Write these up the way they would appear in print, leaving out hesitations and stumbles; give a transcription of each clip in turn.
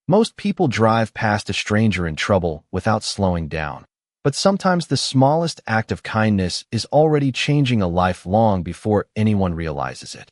Most people drive past a stranger in trouble without slowing down. But sometimes the smallest act of kindness is already changing a life long before anyone realizes it.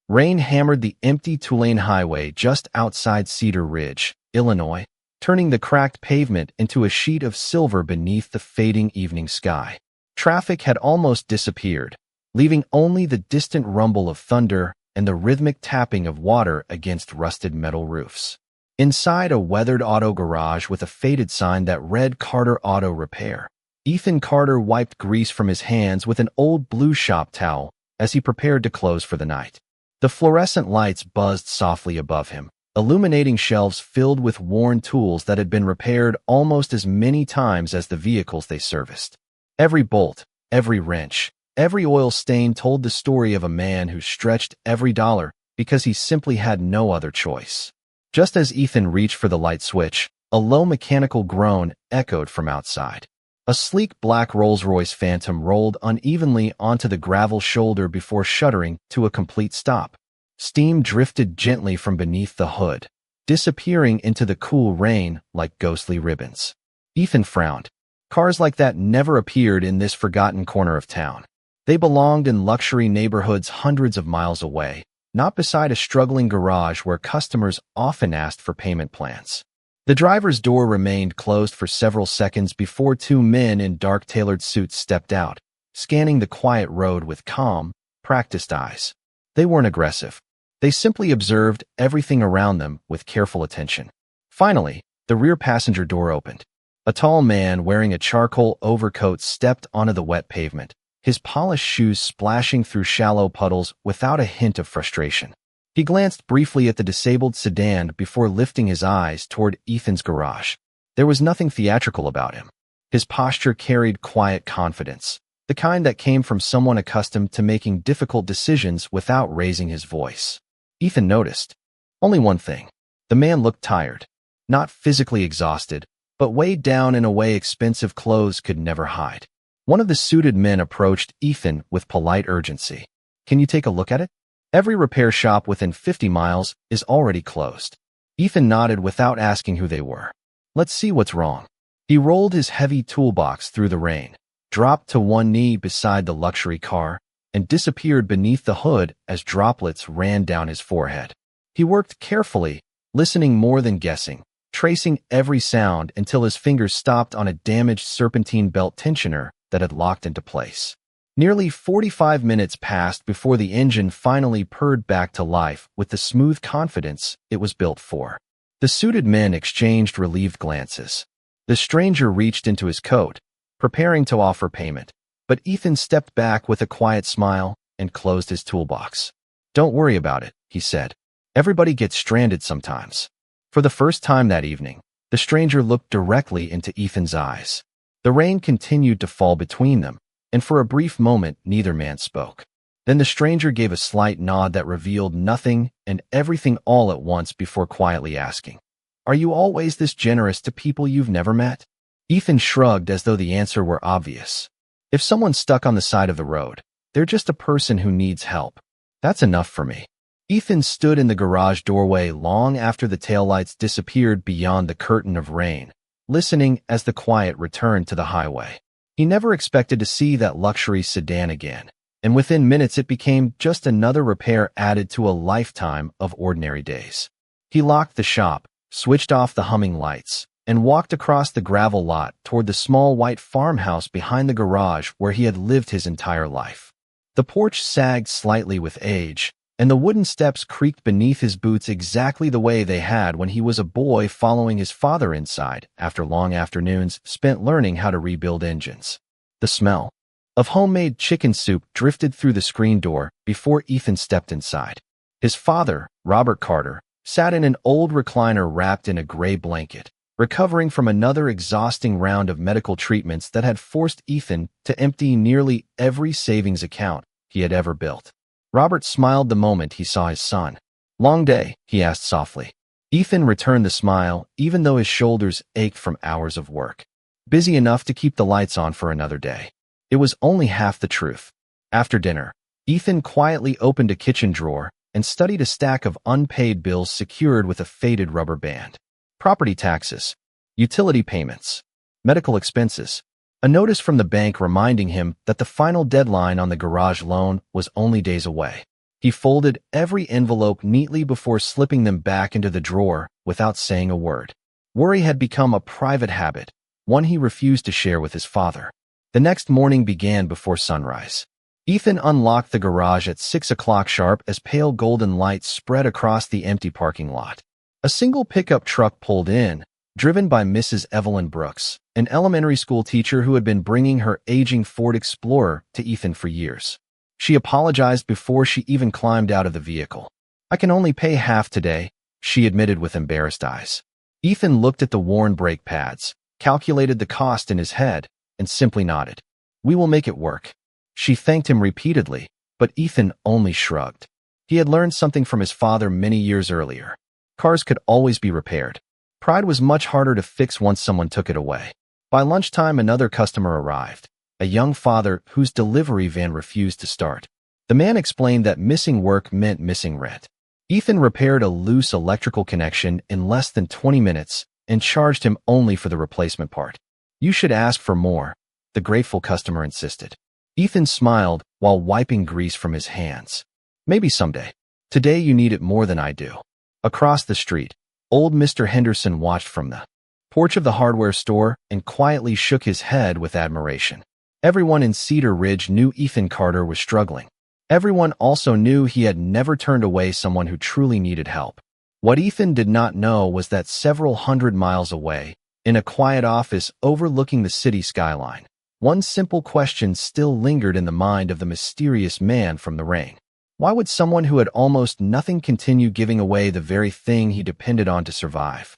Rain hammered the empty two-lane highway just outside Cedar Ridge, Illinois, turning the cracked pavement into a sheet of silver beneath the fading evening sky. Traffic had almost disappeared, leaving only the distant rumble of thunder and the rhythmic tapping of water against rusted metal roofs. Inside a weathered auto garage with a faded sign that read Carter Auto Repair, Ethan Carter wiped grease from his hands with an old blue shop towel as he prepared to close for the night. The fluorescent lights buzzed softly above him, illuminating shelves filled with worn tools that had been repaired almost as many times as the vehicles they serviced. Every bolt, every wrench, every oil stain told the story of a man who stretched every dollar because he simply had no other choice. Just as Ethan reached for the light switch, a low mechanical groan echoed from outside. A sleek black Rolls-Royce Phantom rolled unevenly onto the gravel shoulder before shuddering to a complete stop. Steam drifted gently from beneath the hood, disappearing into the cool rain like ghostly ribbons. Ethan frowned. Cars like that never appeared in this forgotten corner of town. They belonged in luxury neighborhoods hundreds of miles away, not beside a struggling garage where customers often asked for payment plans. The driver's door remained closed for several seconds before two men in dark tailored suits stepped out, scanning the quiet road with calm, practiced eyes. They weren't aggressive. They simply observed everything around them with careful attention. Finally, the rear passenger door opened. A tall man wearing a charcoal overcoat stepped onto the wet pavement, his polished shoes splashing through shallow puddles without a hint of frustration. He glanced briefly at the disabled sedan before lifting his eyes toward Ethan's garage. There was nothing theatrical about him. His posture carried quiet confidence, the kind that came from someone accustomed to making difficult decisions without raising his voice. Ethan noticed only one thing. The man looked tired, not physically exhausted, but weighed down in a way expensive clothes could never hide. One of the suited men approached Ethan with polite urgency. "Can you take a look at it? Every repair shop within 50 miles is already closed." Ethan nodded without asking who they were. "Let's see what's wrong." He rolled his heavy toolbox through the rain, dropped to one knee beside the luxury car, and disappeared beneath the hood as droplets ran down his forehead. He worked carefully, listening more than guessing, tracing every sound until his fingers stopped on a damaged serpentine belt tensioner that had locked into place. Nearly 45 minutes passed before the engine finally purred back to life with the smooth confidence it was built for. The suited men exchanged relieved glances. The stranger reached into his coat, preparing to offer payment, but Ethan stepped back with a quiet smile and closed his toolbox. "Don't worry about it," he said. "Everybody gets stranded sometimes." For the first time that evening, the stranger looked directly into Ethan's eyes. The rain continued to fall between them, and for a brief moment neither man spoke. Then the stranger gave a slight nod that revealed nothing and everything all at once before quietly asking, "Are you always this generous to people you've never met?" Ethan shrugged as though the answer were obvious. "If someone's stuck on the side of the road, they're just a person who needs help. That's enough for me." Ethan stood in the garage doorway long after the taillights disappeared beyond the curtain of rain, listening as the quiet returned to the highway. He never expected to see that luxury sedan again, and within minutes it became just another repair added to a lifetime of ordinary days. He locked the shop, switched off the humming lights, and walked across the gravel lot toward the small white farmhouse behind the garage where he had lived his entire life. The porch sagged slightly with age, and the wooden steps creaked beneath his boots exactly the way they had when he was a boy following his father inside after long afternoons spent learning how to rebuild engines. The smell of homemade chicken soup drifted through the screen door before Ethan stepped inside. His father, Robert Carter, sat in an old recliner wrapped in a gray blanket, recovering from another exhausting round of medical treatments that had forced Ethan to empty nearly every savings account he had ever built. Robert smiled the moment he saw his son. "Long day?" he asked softly. Ethan returned the smile, even though his shoulders ached from hours of work. "Busy enough to keep the lights on for another day." It was only half the truth. After dinner, Ethan quietly opened a kitchen drawer and studied a stack of unpaid bills secured with a faded rubber band. property taxes, utility payments, medical expenses. A notice from the bank reminding him that the final deadline on the garage loan was only days away. He folded every envelope neatly before slipping them back into the drawer without saying a word. Worry had become a private habit, one he refused to share with his father. The next morning began before sunrise. Ethan unlocked the garage at 6 o'clock sharp as pale golden lights spread across the empty parking lot. A single pickup truck pulled in, driven by Mrs. Evelyn Brooks, an elementary school teacher who had been bringing her aging Ford Explorer to Ethan for years. She apologized before she even climbed out of the vehicle. "I can only pay half today," she admitted with embarrassed eyes. Ethan looked at the worn brake pads, calculated the cost in his head, and simply nodded. "We will make it work." She thanked him repeatedly, but Ethan only shrugged. He had learned something from his father many years earlier. Cars could always be repaired. Pride was much harder to fix once someone took it away. By lunchtime, another customer arrived, a young father whose delivery van refused to start. The man explained that missing work meant missing rent. Ethan repaired a loose electrical connection in less than 20 minutes and charged him only for the replacement part. "You should ask for more," the grateful customer insisted. Ethan smiled while wiping grease from his hands. "Maybe someday. Today you need it more than I do." Across the street, old Mr. Henderson watched from the porch of the hardware store and quietly shook his head with admiration. Everyone in Cedar Ridge knew Ethan Carter was struggling. Everyone also knew he had never turned away someone who truly needed help. What Ethan did not know was that several hundred miles away, in a quiet office overlooking the city skyline, one simple question still lingered in the mind of the mysterious man from the rain. Why would someone who had almost nothing continue giving away the very thing he depended on to survive?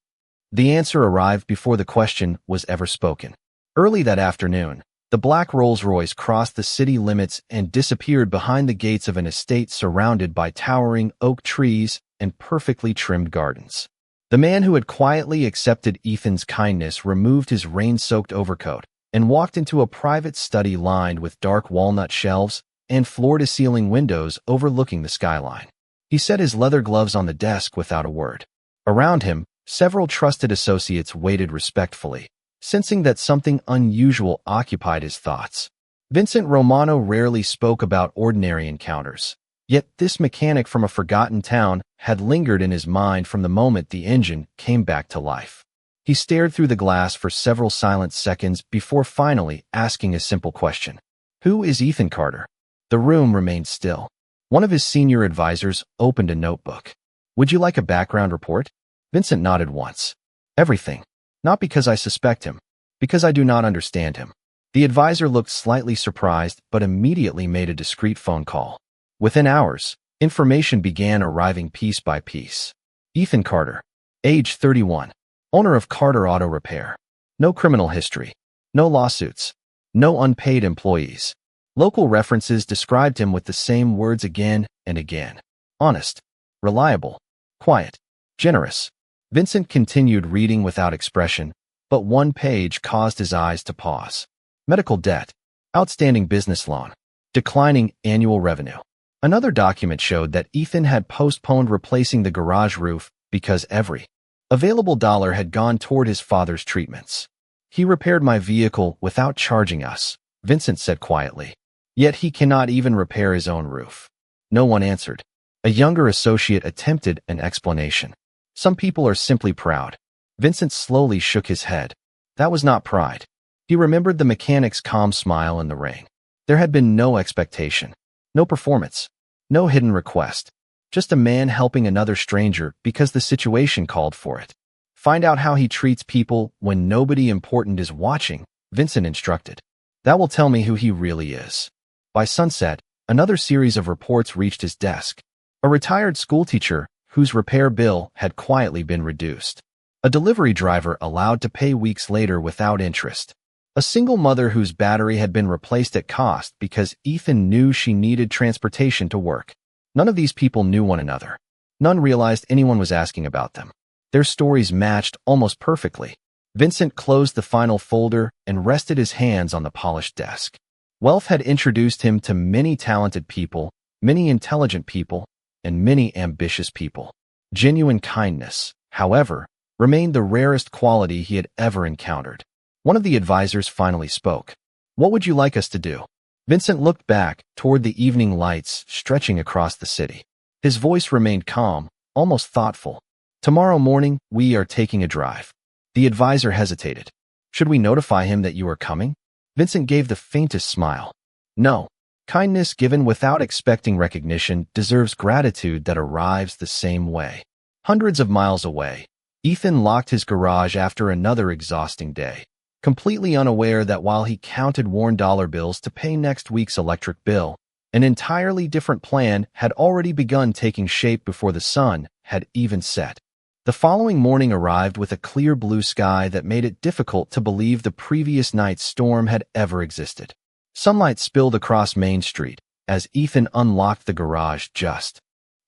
The answer arrived before the question was ever spoken. Early that afternoon, the black Rolls-Royce crossed the city limits and disappeared behind the gates of an estate surrounded by towering oak trees and perfectly trimmed gardens. The man who had quietly accepted Ethan's kindness removed his rain-soaked overcoat and walked into a private study lined with dark walnut shelves and floor-to-ceiling windows overlooking the skyline. He set his leather gloves on the desk without a word. Around him, several trusted associates waited respectfully, sensing that something unusual occupied his thoughts. Vincent Romano rarely spoke about ordinary encounters, yet this mechanic from a forgotten town had lingered in his mind from the moment the engine came back to life. He stared through the glass for several silent seconds before finally asking a simple question. "Who is Ethan Carter?" The room remained still. One of his senior advisors opened a notebook. "Would you like a background report?" Vincent nodded once. "Everything. Not because I suspect him, because I do not understand him." The advisor looked slightly surprised but immediately made a discreet phone call. Within hours, information began arriving piece by piece. Ethan Carter, age 31, owner of Carter Auto Repair. No criminal history. No lawsuits. No unpaid employees. Local references described him with the same words again and again. Honest. Reliable. Quiet. Generous. Vincent continued reading without expression, but one page caused his eyes to pause. Medical debt. Outstanding business loan. Declining annual revenue. Another document showed that Ethan had postponed replacing the garage roof because every available dollar had gone toward his father's treatments. "He repaired my vehicle without charging us," Vincent said quietly. "Yet he cannot even repair his own roof." No one answered. A younger associate attempted an explanation. "Some people are simply proud." Vincent slowly shook his head. That was not pride. He remembered the mechanic's calm smile in the rain. There had been no expectation, no performance, no hidden request. Just a man helping another stranger because the situation called for it. "Find out how he treats people when nobody important is watching," Vincent instructed. "That will tell me who he really is." By sunset, another series of reports reached his desk. A retired schoolteacher whose repair bill had quietly been reduced. A delivery driver allowed to pay weeks later without interest. A single mother whose battery had been replaced at cost because Ethan knew she needed transportation to work. None of these people knew one another. None realized anyone was asking about them. Their stories matched almost perfectly. Vincent closed the final folder and rested his hands on the polished desk. Wealth had introduced him to many talented people, many intelligent people, and many ambitious people. Genuine kindness, however, remained the rarest quality he had ever encountered. One of the advisors finally spoke. "What would you like us to do?" Vincent looked back toward the evening lights stretching across the city. His voice remained calm, almost thoughtful. "Tomorrow morning, we are taking a drive." The advisor hesitated. "Should we notify him that you are coming?" Vincent gave the faintest smile. "No. Kindness given without expecting recognition deserves gratitude that arrives the same way." Hundreds of miles away, Ethan locked his garage after another exhausting day, completely unaware that while he counted worn dollar bills to pay next week's electric bill, an entirely different plan had already begun taking shape before the sun had even set. The following morning arrived with a clear blue sky that made it difficult to believe the previous night's storm had ever existed. Sunlight spilled across Main Street as Ethan unlocked the garage just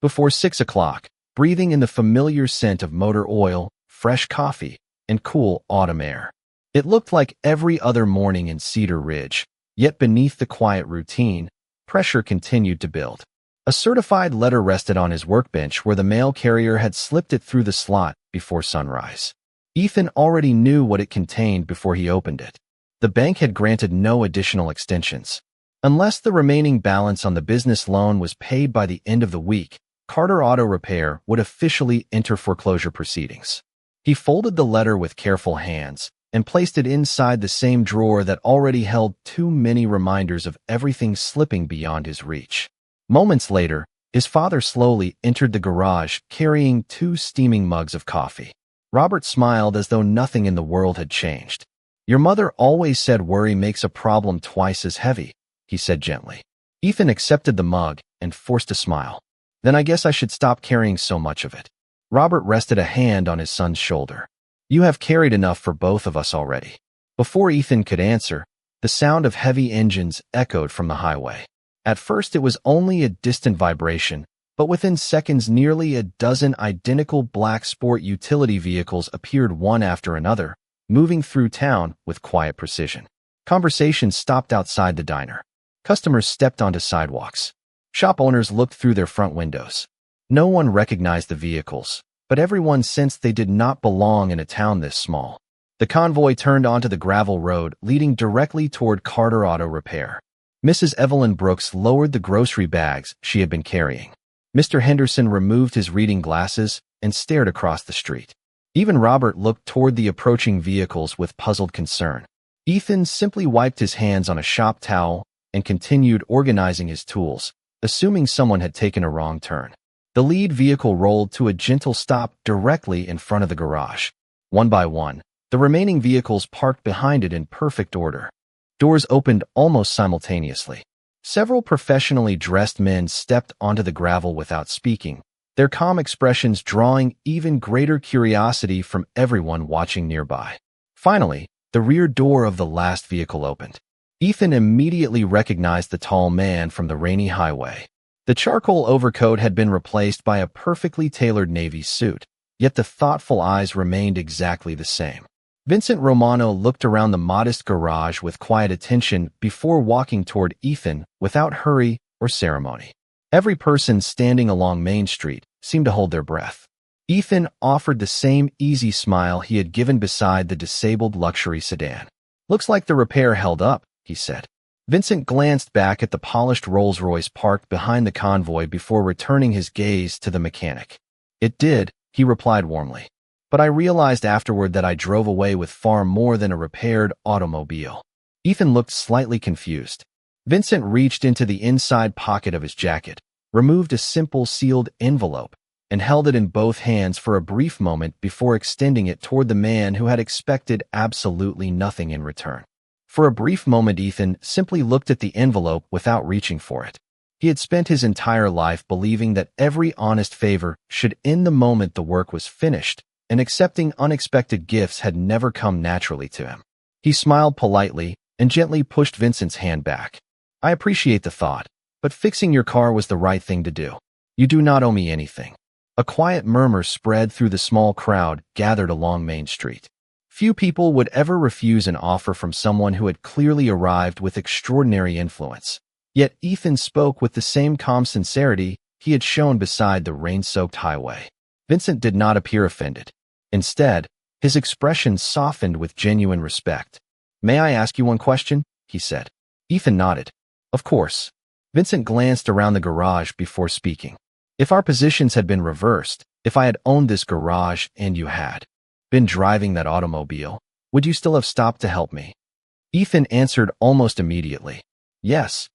before 6 o'clock, breathing in the familiar scent of motor oil, fresh coffee, and cool autumn air. It looked like every other morning in Cedar Ridge, yet beneath the quiet routine, pressure continued to build. A certified letter rested on his workbench where the mail carrier had slipped it through the slot before sunrise. Ethan already knew what it contained before he opened it. The bank had granted no additional extensions. Unless the remaining balance on the business loan was paid by the end of the week, Carter Auto Repair would officially enter foreclosure proceedings. He folded the letter with careful hands and placed it inside the same drawer that already held too many reminders of everything slipping beyond his reach. Moments later, his father slowly entered the garage carrying 2 steaming mugs of coffee. Robert smiled as though nothing in the world had changed. "Your mother always said worry makes a problem twice as heavy," he said gently. Ethan accepted the mug and forced a smile. "Then I guess I should stop carrying so much of it." Robert rested a hand on his son's shoulder. "You have carried enough for both of us already." Before Ethan could answer, the sound of heavy engines echoed from the highway. At first it was only a distant vibration, but within seconds nearly a dozen identical black sport utility vehicles appeared one after another, moving through town with quiet precision. Conversations stopped outside the diner. Customers stepped onto sidewalks. Shop owners looked through their front windows. No one recognized the vehicles, but everyone sensed they did not belong in a town this small. The convoy turned onto the gravel road leading directly toward Carter Auto Repair. Mrs. Evelyn Brooks lowered the grocery bags she had been carrying. Mr. Henderson removed his reading glasses and stared across the street. Even Robert looked toward the approaching vehicles with puzzled concern. Ethan simply wiped his hands on a shop towel and continued organizing his tools, assuming someone had taken a wrong turn. The lead vehicle rolled to a gentle stop directly in front of the garage. One by one, the remaining vehicles parked behind it in perfect order. Doors opened almost simultaneously. Several professionally dressed men stepped onto the gravel without speaking, their calm expressions drawing even greater curiosity from everyone watching nearby. Finally, the rear door of the last vehicle opened. Ethan immediately recognized the tall man from the rainy highway. The charcoal overcoat had been replaced by a perfectly tailored navy suit, yet the thoughtful eyes remained exactly the same. Vincent Romano looked around the modest garage with quiet attention before walking toward Ethan without hurry or ceremony. Every person standing along Main Street seemed to hold their breath. Ethan offered the same easy smile he had given beside the disabled luxury sedan. "Looks like the repair held up," he said. Vincent glanced back at the polished Rolls-Royce parked behind the convoy before returning his gaze to the mechanic. "It did," he replied warmly. "But I realized afterward that I drove away with far more than a repaired automobile." Ethan looked slightly confused. Vincent reached into the inside pocket of his jacket, removed a simple sealed envelope, and held it in both hands for a brief moment before extending it toward the man who had expected absolutely nothing in return. For a brief moment, Ethan simply looked at the envelope without reaching for it. He had spent his entire life believing that every honest favor should end the moment the work was finished, and accepting unexpected gifts had never come naturally to him. He smiled politely and gently pushed Vincent's hand back. "I appreciate the thought, but fixing your car was the right thing to do. You do not owe me anything." A quiet murmur spread through the small crowd gathered along Main Street. Few people would ever refuse an offer from someone who had clearly arrived with extraordinary influence. Yet Ethan spoke with the same calm sincerity he had shown beside the rain-soaked highway. Vincent did not appear offended. Instead, his expression softened with genuine respect. "May I ask you one question?" he said. Ethan nodded. "Of course." Vincent glanced around the garage before speaking. "If our positions had been reversed, if I had owned this garage and you had been driving that automobile, would you still have stopped to help me?" Ethan answered almost immediately. "Yes.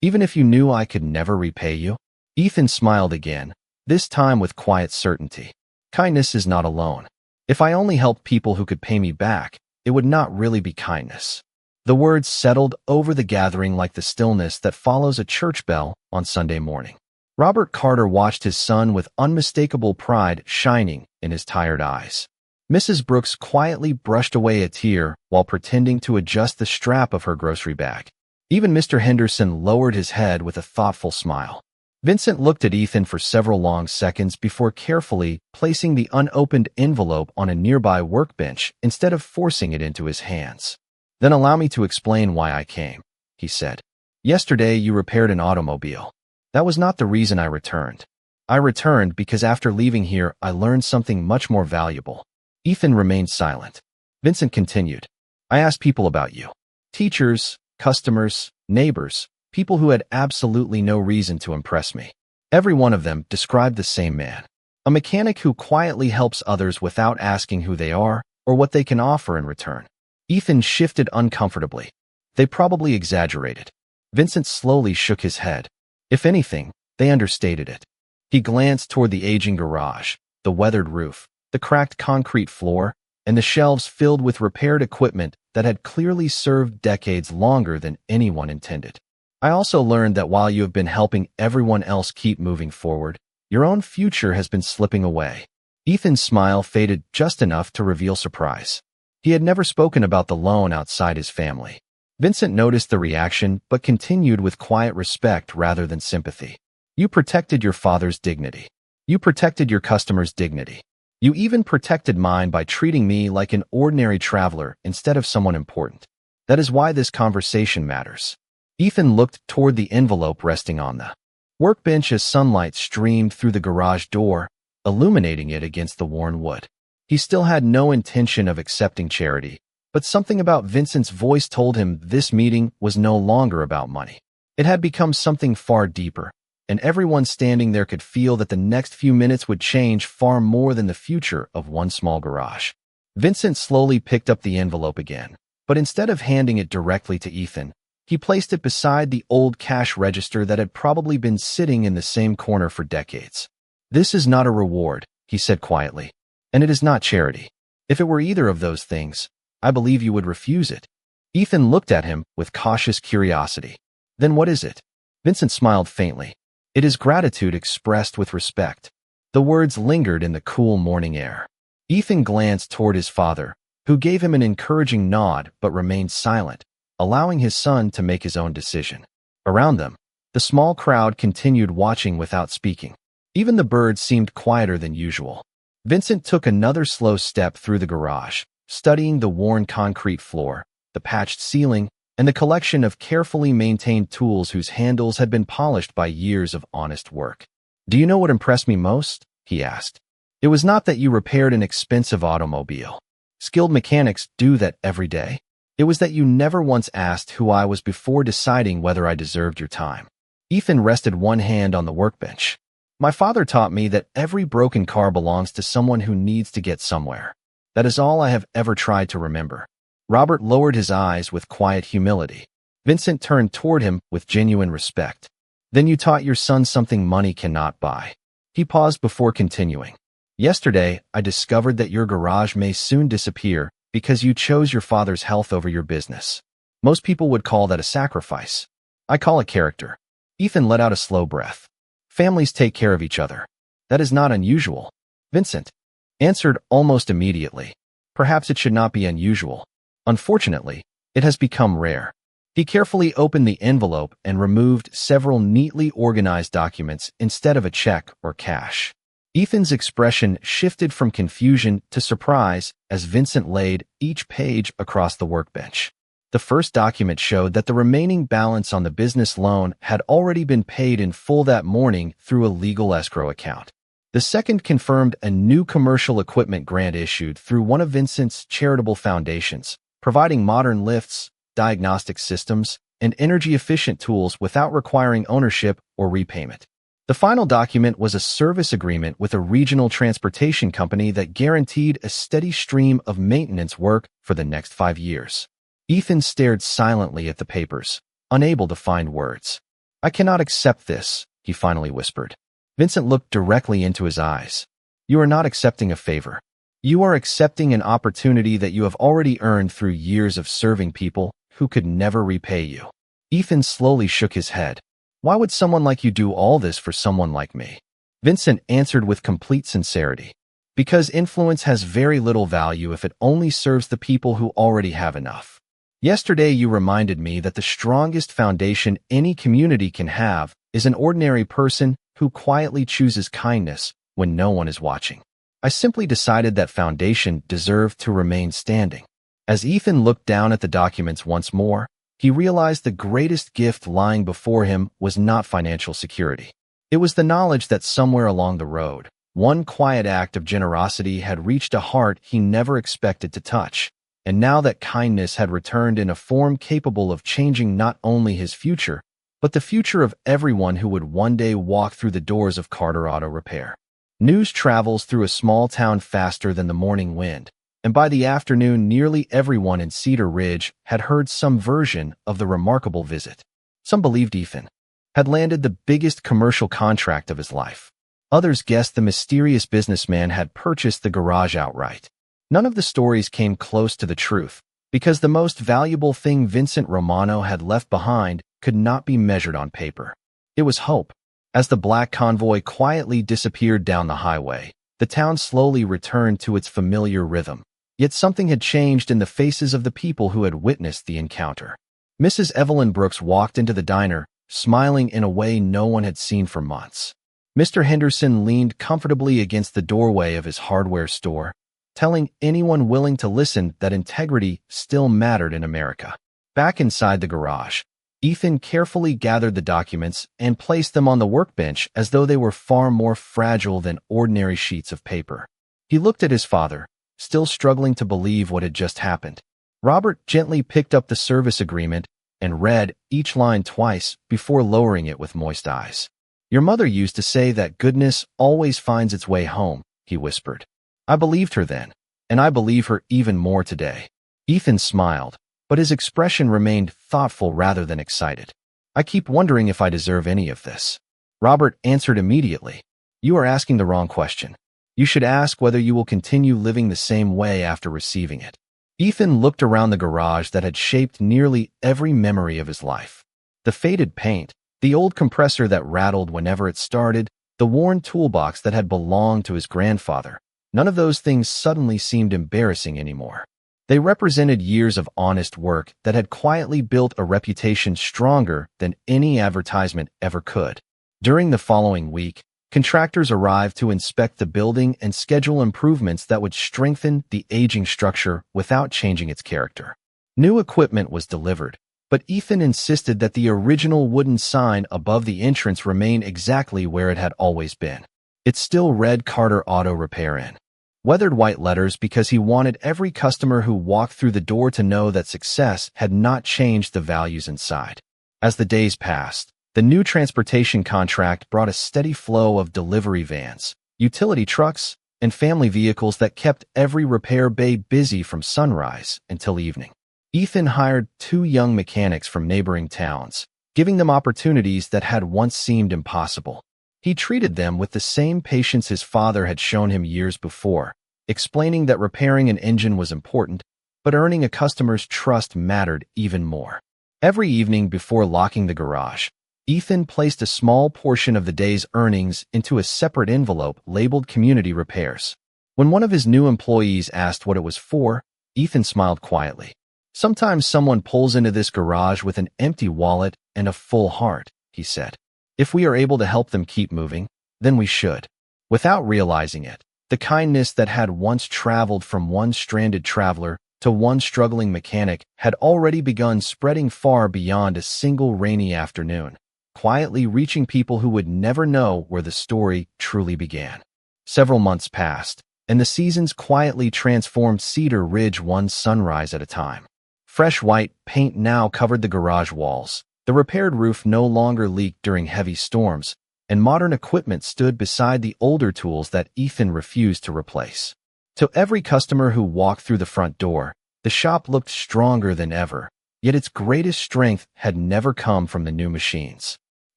Even if you knew I could never repay you?" Ethan smiled again, this time with quiet certainty. "Kindness is not a loan. If I only helped people who could pay me back, it would not really be kindness." The words settled over the gathering like the stillness that follows a church bell on Sunday morning. Robert Carter watched his son with unmistakable pride shining in his tired eyes. Mrs. Brooks quietly brushed away a tear while pretending to adjust the strap of her grocery bag. Even Mr. Henderson lowered his head with a thoughtful smile. Vincent looked at Ethan for several long seconds before carefully placing the unopened envelope on a nearby workbench instead of forcing it into his hands. "Then allow me to explain why I came," he said. "Yesterday you repaired an automobile. That was not the reason I returned. I returned because after leaving here I learned something much more valuable." Ethan remained silent. Vincent continued. "I asked people about you. Teachers, customers, neighbors, people who had absolutely no reason to impress me. Every one of them described the same man. A mechanic who quietly helps others without asking who they are or what they can offer in return." Ethan shifted uncomfortably. "They probably exaggerated." Vincent slowly shook his head. "If anything, they understated it." He glanced toward the aging garage, the weathered roof, the cracked concrete floor, and the shelves filled with repaired equipment that had clearly served decades longer than anyone intended. "I also learned that while you have been helping everyone else keep moving forward, your own future has been slipping away." Ethan's smile faded just enough to reveal surprise. He had never spoken about the loan outside his family. Vincent noticed the reaction but continued with quiet respect rather than sympathy. "You protected your father's dignity. You protected your customer's dignity. You even protected mine by treating me like an ordinary traveler instead of someone important. That is why this conversation matters." Ethan looked toward the envelope resting on the workbench as sunlight streamed through the garage door, illuminating it against the worn wood. He still had no intention of accepting charity, but something about Vincent's voice told him this meeting was no longer about money. It had become something far deeper, and everyone standing there could feel that the next few minutes would change far more than the future of one small garage. Vincent slowly picked up the envelope again, but instead of handing it directly to Ethan, he placed it beside the old cash register that had probably been sitting in the same corner for decades. "This is not a reward," he said quietly, "and it is not charity. If it were either of those things, I believe you would refuse it." Ethan looked at him with cautious curiosity. "Then what is it?" Vincent smiled faintly. "It is gratitude expressed with respect." The words lingered in the cool morning air. Ethan glanced toward his father, who gave him an encouraging nod but remained silent, allowing his son to make his own decision. Around them, the small crowd continued watching without speaking. Even the birds seemed quieter than usual. Vincent took another slow step through the garage, studying the worn concrete floor, the patched ceiling, and the collection of carefully maintained tools whose handles had been polished by years of honest work. "Do you know what impressed me most?" he asked. "It was not that you repaired an expensive automobile. Skilled mechanics do that every day. It was that you never once asked who I was before deciding whether I deserved your time." Ethan rested one hand on the workbench. "My father taught me that every broken car belongs to someone who needs to get somewhere. That is all I have ever tried to remember." Robert lowered his eyes with quiet humility. Vincent turned toward him with genuine respect. "Then you taught your son something money cannot buy." He paused before continuing. "Yesterday, I discovered that your garage may soon disappear because you chose your father's health over your business. Most people would call that a sacrifice. I call it character." Ethan let out a slow breath. "Families take care of each other. That is not unusual." Vincent answered almost immediately. "Perhaps it should not be unusual. Unfortunately, it has become rare." He carefully opened the envelope and removed several neatly organized documents instead of a check or cash. Ethan's expression shifted from confusion to surprise as Vincent laid each page across the workbench. The first document showed that the remaining balance on the business loan had already been paid in full that morning through a legal escrow account. The second confirmed a new commercial equipment grant issued through one of Vincent's charitable foundations, providing modern lifts, diagnostic systems, and energy-efficient tools without requiring ownership or repayment. The final document was a service agreement with a regional transportation company that guaranteed a steady stream of maintenance work for the next 5 years. Ethan stared silently at the papers, unable to find words. "I cannot accept this," he finally whispered. Vincent looked directly into his eyes. "You are not accepting a favor. You are accepting an opportunity that you have already earned through years of serving people who could never repay you." Ethan slowly shook his head. "Why would someone like you do all this for someone like me?" Vincent answered with complete sincerity. "Because influence has very little value if it only serves the people who already have enough. Yesterday you reminded me that the strongest foundation any community can have is an ordinary person who quietly chooses kindness when no one is watching. I simply decided that foundation deserved to remain standing." As Ethan looked down at the documents once more, he realized the greatest gift lying before him was not financial security. It was the knowledge that somewhere along the road, one quiet act of generosity had reached a heart he never expected to touch. And now that kindness had returned in a form capable of changing not only his future, but the future of everyone who would one day walk through the doors of Carter Auto Repair. News travels through a small town faster than the morning wind, and by the afternoon nearly everyone in Cedar Ridge had heard some version of the remarkable visit. Some believed Ethan had landed the biggest commercial contract of his life. Others guessed the mysterious businessman had purchased the garage outright. None of the stories came close to the truth, because the most valuable thing Vincent Romano had left behind could not be measured on paper. It was hope. As the black convoy quietly disappeared down the highway, the town slowly returned to its familiar rhythm. Yet something had changed in the faces of the people who had witnessed the encounter. Mrs. Evelyn Brooks walked into the diner, smiling in a way no one had seen for months. Mr. Henderson leaned comfortably against the doorway of his hardware store, telling anyone willing to listen that integrity still mattered in America. Back inside the garage, Ethan carefully gathered the documents and placed them on the workbench as though they were far more fragile than ordinary sheets of paper. He looked at his father, still struggling to believe what had just happened. Robert gently picked up the service agreement and read each line twice before lowering it with moist eyes. "Your mother used to say that goodness always finds its way home," he whispered. "I believed her then, and I believe her even more today." Ethan smiled, but his expression remained thoughtful rather than excited. "I keep wondering if I deserve any of this." Robert answered immediately. "You are asking the wrong question. You should ask whether you will continue living the same way after receiving it." Ethan looked around the garage that had shaped nearly every memory of his life. The faded paint, the old compressor that rattled whenever it started, the worn toolbox that had belonged to his grandfather. None of those things suddenly seemed embarrassing anymore. They represented years of honest work that had quietly built a reputation stronger than any advertisement ever could. During the following week, contractors arrived to inspect the building and schedule improvements that would strengthen the aging structure without changing its character. New equipment was delivered, but Ethan insisted that the original wooden sign above the entrance remain exactly where it had always been. It still read Carter Auto Repair in weathered white letters because he wanted every customer who walked through the door to know that success had not changed the values inside. As the days passed, the new transportation contract brought a steady flow of delivery vans, utility trucks, and family vehicles that kept every repair bay busy from sunrise until evening. Ethan hired 2 young mechanics from neighboring towns, giving them opportunities that had once seemed impossible. He treated them with the same patience his father had shown him years before, explaining that repairing an engine was important, but earning a customer's trust mattered even more. Every evening before locking the garage, Ethan placed a small portion of the day's earnings into a separate envelope labeled Community Repairs. When one of his new employees asked what it was for, Ethan smiled quietly. "Sometimes someone pulls into this garage with an empty wallet and a full heart," he said. "If we are able to help them keep moving, then we should." Without realizing it, the kindness that had once traveled from one stranded traveler to one struggling mechanic had already begun spreading far beyond a single rainy afternoon, quietly reaching people who would never know where the story truly began. Several months passed, and the seasons quietly transformed Cedar Ridge one sunrise at a time. Fresh white paint now covered the garage walls. The repaired roof no longer leaked during heavy storms, and modern equipment stood beside the older tools that Ethan refused to replace. To every customer who walked through the front door, the shop looked stronger than ever, yet its greatest strength had never come from the new machines.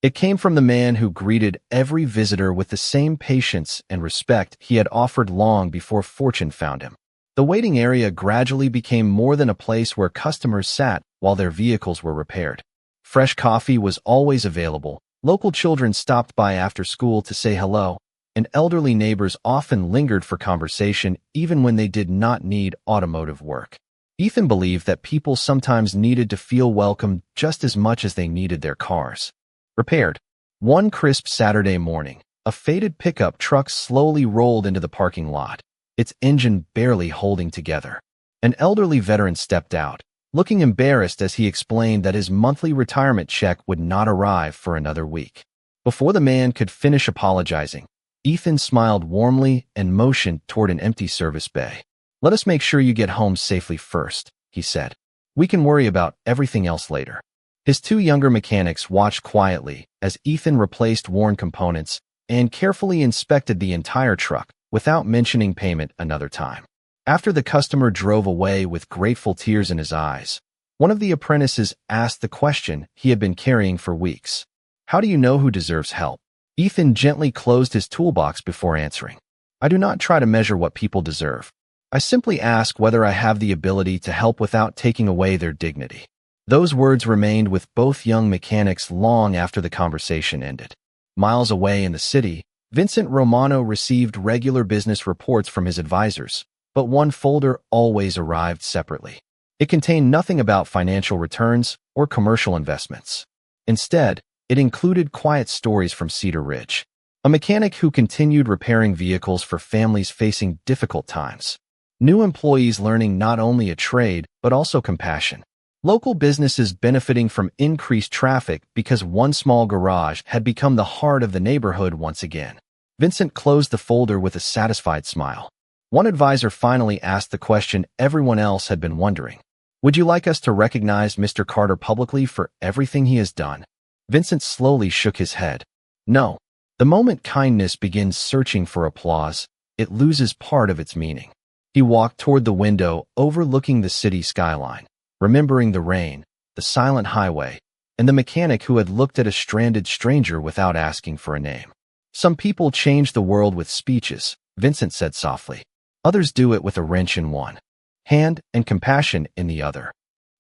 It came from the man who greeted every visitor with the same patience and respect he had offered long before fortune found him. The waiting area gradually became more than a place where customers sat while their vehicles were repaired. Fresh coffee was always available, local children stopped by after school to say hello, and elderly neighbors often lingered for conversation even when they did not need automotive work. Ethan believed that people sometimes needed to feel welcome just as much as they needed their cars repaired. One crisp Saturday morning, a faded pickup truck slowly rolled into the parking lot, its engine barely holding together. An elderly veteran stepped out, looking embarrassed as he explained that his monthly retirement check would not arrive for another week. Before the man could finish apologizing, Ethan smiled warmly and motioned toward an empty service bay. "Let us make sure you get home safely first," he said. "We can worry about everything else later." His two younger mechanics watched quietly as Ethan replaced worn components and carefully inspected the entire truck without mentioning payment another time. After the customer drove away with grateful tears in his eyes, one of the apprentices asked the question he had been carrying for weeks. "How do you know who deserves help?" Ethan gently closed his toolbox before answering. "I do not try to measure what people deserve. I simply ask whether I have the ability to help without taking away their dignity." Those words remained with both young mechanics long after the conversation ended. Miles away in the city, Vincent Romano received regular business reports from his advisors, but one folder always arrived separately. It contained nothing about financial returns or commercial investments. Instead, it included quiet stories from Cedar Ridge, a mechanic who continued repairing vehicles for families facing difficult times, new employees learning not only a trade but also compassion, local businesses benefiting from increased traffic because one small garage had become the heart of the neighborhood once again. Vincent closed the folder with a satisfied smile. One advisor finally asked the question everyone else had been wondering. "Would you like us to recognize Mr. Carter publicly for everything he has done?" Vincent slowly shook his head. "No. The moment kindness begins searching for applause, it loses part of its meaning." He walked toward the window overlooking the city skyline, remembering the rain, the silent highway, and the mechanic who had looked at a stranded stranger without asking for a name. "Some people change the world with speeches," Vincent said softly. "Others do it with a wrench in one hand and compassion in the other."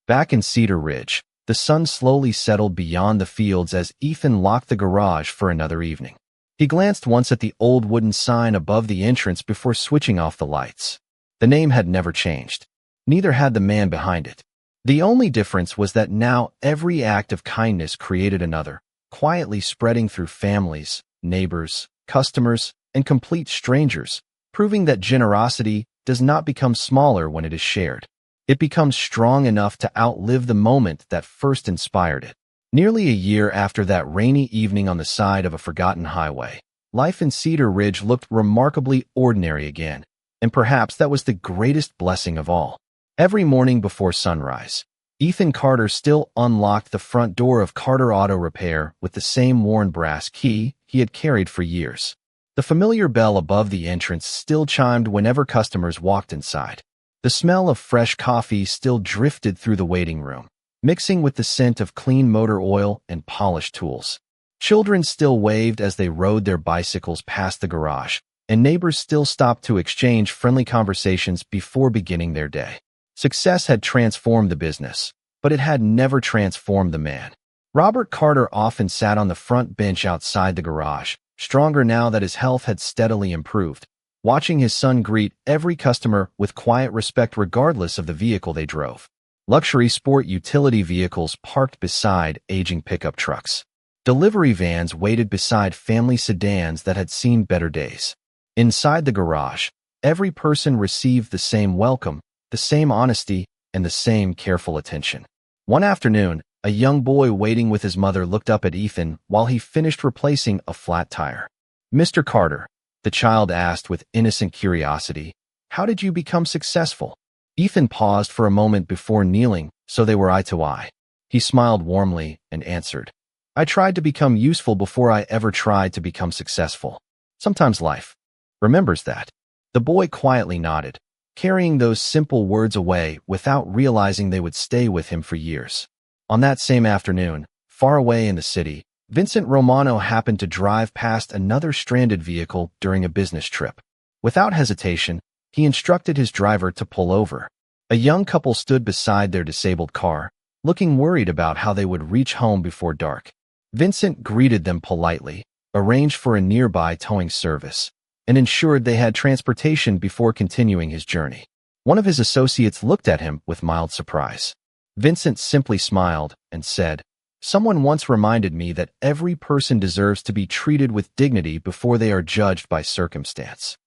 Back in Cedar Ridge, the sun slowly settled beyond the fields as Ethan locked the garage for another evening. He glanced once at the old wooden sign above the entrance before switching off the lights. The name had never changed. Neither had the man behind it. The only difference was that now every act of kindness created another, quietly spreading through families, neighbors, customers, and complete strangers, proving that generosity does not become smaller when it is shared. It becomes strong enough to outlive the moment that first inspired it. Nearly a year after that rainy evening on the side of a forgotten highway, life in Cedar Ridge looked remarkably ordinary again, and perhaps that was the greatest blessing of all. Every morning before sunrise, Ethan Carter still unlocked the front door of Carter Auto Repair with the same worn brass key he had carried for years. The familiar bell above the entrance still chimed whenever customers walked inside. The smell of fresh coffee still drifted through the waiting room, mixing with the scent of clean motor oil and polished tools. Children still waved as they rode their bicycles past the garage, and neighbors still stopped to exchange friendly conversations before beginning their day. Success had transformed the business, but it had never transformed the man. Robert Carter often sat on the front bench outside the garage, stronger now that his health had steadily improved, watching his son greet every customer with quiet respect regardless of the vehicle they drove. Luxury sport utility vehicles parked beside aging pickup trucks. Delivery vans waited beside family sedans that had seen better days. Inside the garage, every person received the same welcome, the same honesty, and the same careful attention. One afternoon, a young boy waiting with his mother looked up at Ethan while he finished replacing a flat tire. "Mr. Carter, The child asked with innocent curiosity. How did you become successful? Ethan paused for a moment before kneeling, so they were eye to eye. He smiled warmly and answered, I tried to become useful before I ever tried to become successful. Sometimes life remembers that. The boy quietly nodded, carrying those simple words away without realizing they would stay with him for years. On that same afternoon, far away in the city, Vincent Romano happened to drive past another stranded vehicle during a business trip. Without hesitation, he instructed his driver to pull over. A young couple stood beside their disabled car, looking worried about how they would reach home before dark. Vincent greeted them politely, arranged for a nearby towing service, and ensured they had transportation before continuing his journey. One of his associates looked at him with mild surprise. Vincent simply smiled and said, Someone once reminded me that every person deserves to be treated with dignity before they are judged by circumstance.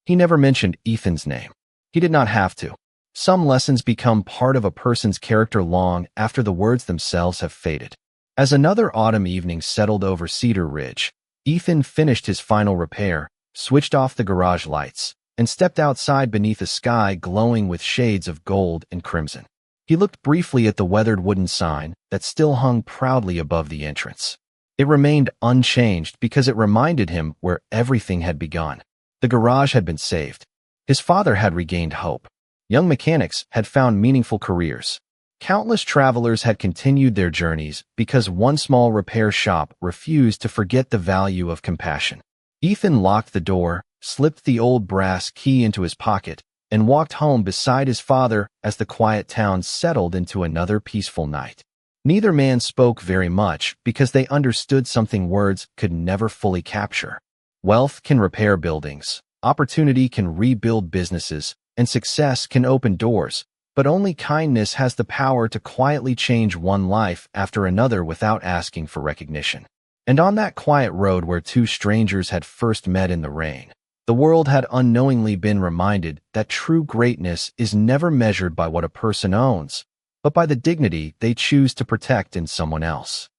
He never mentioned Ethan's name. He did not have to. Some lessons become part of a person's character long after the words themselves have faded. As another autumn evening settled over Cedar Ridge, Ethan finished his final repair, switched off the garage lights, and stepped outside beneath a sky glowing with shades of gold and crimson. He looked briefly at the weathered wooden sign that still hung proudly above the entrance. It remained unchanged because it reminded him where everything had begun. The garage had been saved. His father had regained hope. Young mechanics had found meaningful careers. Countless travelers had continued their journeys because one small repair shop refused to forget the value of compassion. Ethan locked the door, slipped the old brass key into his pocket, and walked home beside his father as the quiet town settled into another peaceful night. Neither man spoke very much because they understood something words could never fully capture. Wealth can repair buildings, opportunity can rebuild businesses, and success can open doors, but only kindness has the power to quietly change one life after another without asking for recognition. And on that quiet road where two strangers had first met in the rain, the world had unknowingly been reminded that true greatness is never measured by what a person owns, but by the dignity they choose to protect in someone else.